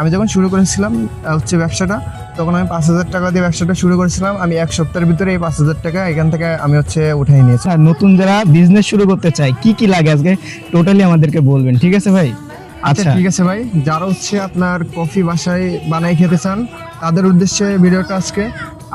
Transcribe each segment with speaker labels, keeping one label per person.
Speaker 1: আমি যখন শুরু করেছিলাম হচ্ছে ব্যবসাটা, তখন আমি 5,000 টাকা দিয়ে ব্যবসাটা শুরু করেছিলাম। আমি 1 সপ্তাহের ভিতরে এই 5,000 টাকা এখান থেকে আমি হচ্ছে উঠাই নিয়েছি।
Speaker 2: আর নতুন যারা বিজনেস শুরু করতে চায় কি কি লাগে আজকে টোটালি আমাদেরকে বলবেন, ঠিক আছে ভাই?
Speaker 1: আচ্ছা ঠিক আছে ভাই, যারা হচ্ছে আপনার কফি বাসায় বানাই খেতে চান তাদের উদ্দেশ্যে ভিডিওটা আজকে।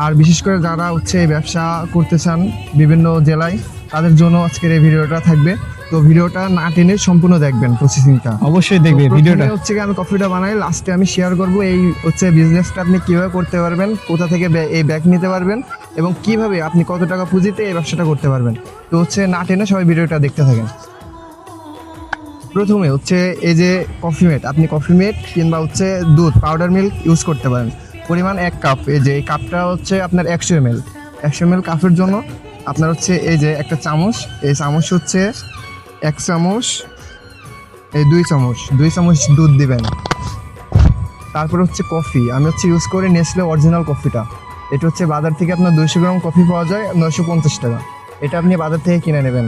Speaker 1: আর বিশেষ করে যারা হচ্ছে এই ব্যবসা করতে চান বিভিন্ন জেলায়, তাদের জন্য আজকের এই ভিডিওটা থাকবে। তো ভিডিওটা না টেনে সম্পূর্ণ দেখবেন প্রসেসিংটা।
Speaker 2: অবশ্যই দেখবে
Speaker 1: তো
Speaker 2: ভিডিওটা।
Speaker 1: প্রথমে হচ্ছে কি আমি কফিটা বানাই, লাস্টে আমি শেয়ার করব এই হচ্ছে বিজনেসটা আপনি কিভাবে করতে পারবেন, কোথা থেকে এই ব্যাগ নিতে পারবেন এবং কিভাবে আপনি কত টাকা পুঁজিতে এই ব্যবসাটা করতে পারবেন। তো হচ্ছে না টেনে সবাই ভিডিওটা দেখতে থাকেন। প্রথমে হচ্ছে এই যে কফি মেড, আপনি কফি মেড কিংবা হচ্ছে দুধ পাউডার মিল্ক ইউজ করতে পারেন। পরিমাণ 1 কাপ। এই যে এই কাপটা হচ্ছে আপনার 100 ml। 100 ml কাপের জন্য আপনার হচ্ছে এই যে একটা চামচ, এই চামচ হচ্ছে 1 চামচ, এই 2 চামচ, 2 চামচ দুধ দিবেন। তারপর হচ্ছে কফি, আমি হচ্ছে ইউজ করি নেসলে অরিজিনাল কফিটা। এটা হচ্ছে বাজার থেকে আপনার 200 গ্রাম কফি পাওয়া যায় 950 টাকা। এটা আপনি বাজার থেকে কিনে নেবেন।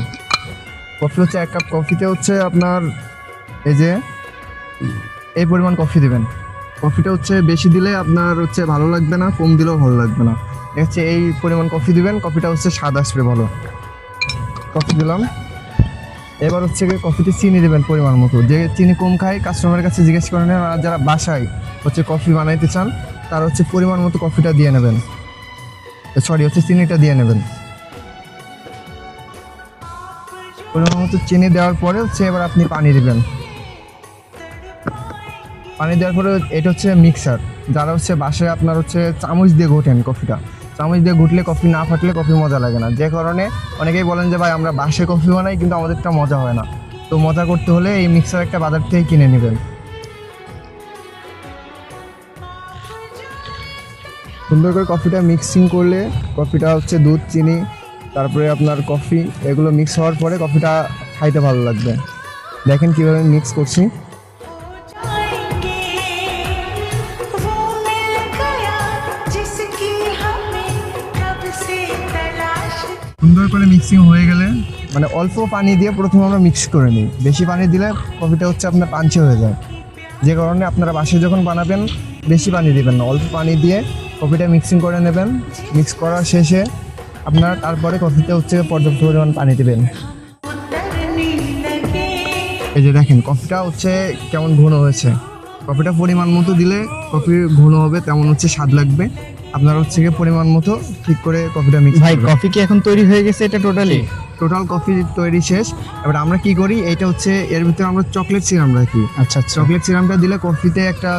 Speaker 1: কফি হচ্ছে 1 কাপ কফিতে হচ্ছে আপনার এই যে এই পরিমাণ কফি দিবেন। কফিটা হচ্ছে বেশি দিলে আপনার হচ্ছে ভালো লাগবে না, কম দিলেও ভালো লাগবে না। হচ্ছে এই পরিমাণ কফি দিবেন, কফিটা হচ্ছে স্বাদ আসবে ভালো। কফি দিলাম। এবার হচ্ছে কফিতে চিনি দেবেন পরিমাণ মতো। যে চিনি কম খায় কাস্টমারের কাছে জিজ্ঞেস করে নেন। আর যারা বাসায় হচ্ছে কফি বানাইতে চান তারা হচ্ছে পরিমাণ মতো কফিটা দিয়ে নেবেন, সরি হচ্ছে চিনিটা দিয়ে নেবেন। পরিমাণ মতো চিনি দেওয়ার পরে হচ্ছে এবার আপনি পানি দিবেন। পানি দেওয়ার পরে এটা হচ্ছে মিক্সার। যারা হচ্ছে বাসায় আপনার হচ্ছে চামচ দিয়ে ঘোটেন কফিটা, চামচ দিয়ে ঘুটলে কফি না ফাটলে কফি মজা লাগে না। যে কারণে অনেকেই বলেন যে ভাই আমরা বাসায় কফি বানাই কিন্তু আমাদেরটা মজা হয় না। তো মজা করতে হলে এই মিক্সার একটা বাজার থেকে কিনে নেবেন। সুন্দর করে কফিটা মিক্সিং করলে কফিটা হচ্ছে দুধ চিনি তারপরে আপনার কফি এগুলো মিক্স হওয়ার পরে কফিটা খাইতে ভালো লাগবে। দেখেন কীভাবে মিক্স করছি। সুন্দর করে মিক্সিং হয়ে গেলে মানে অল্প পানি দিয়ে প্রথমে আমরা মিক্স করে নিই। বেশি পানি দিলে কফিটা হচ্ছে আপনার পাঞ্চে হয়ে যায়। যে কারণে আপনারা বাসায় যখন বানাবেন বেশি পানি দিবেন না, অল্প পানি দিয়ে কফিটা মিক্সিং করে নেবেন। মিক্স করার শেষে আপনারা তারপরে কফিতে হচ্ছে পর্যাপ্ত পরিমাণ পানি দিবেন। এই যে দেখেন কফিটা হচ্ছে কেমন ঘন হয়েছে। কফিটা পরিমাণ মতো দিলে কফি ঘন হবে, তেমন হচ্ছে স্বাদ লাগবে। আপনার হচ্ছে পরিমাণ মতো ঠিক করে কফিটা মিক্স।
Speaker 2: ভাই কফি কি এখন তৈরি হয়ে গেছে? এটা
Speaker 1: টোটাল কফি তৈরি শেষ। এবার আমরা কি করি, এটা হচ্ছে এর ভিতরে আমরা চকলেট সিরাপ রাখি।
Speaker 2: আচ্ছা,
Speaker 1: চকলেট সিরাপটা দিলে কফিতে একটা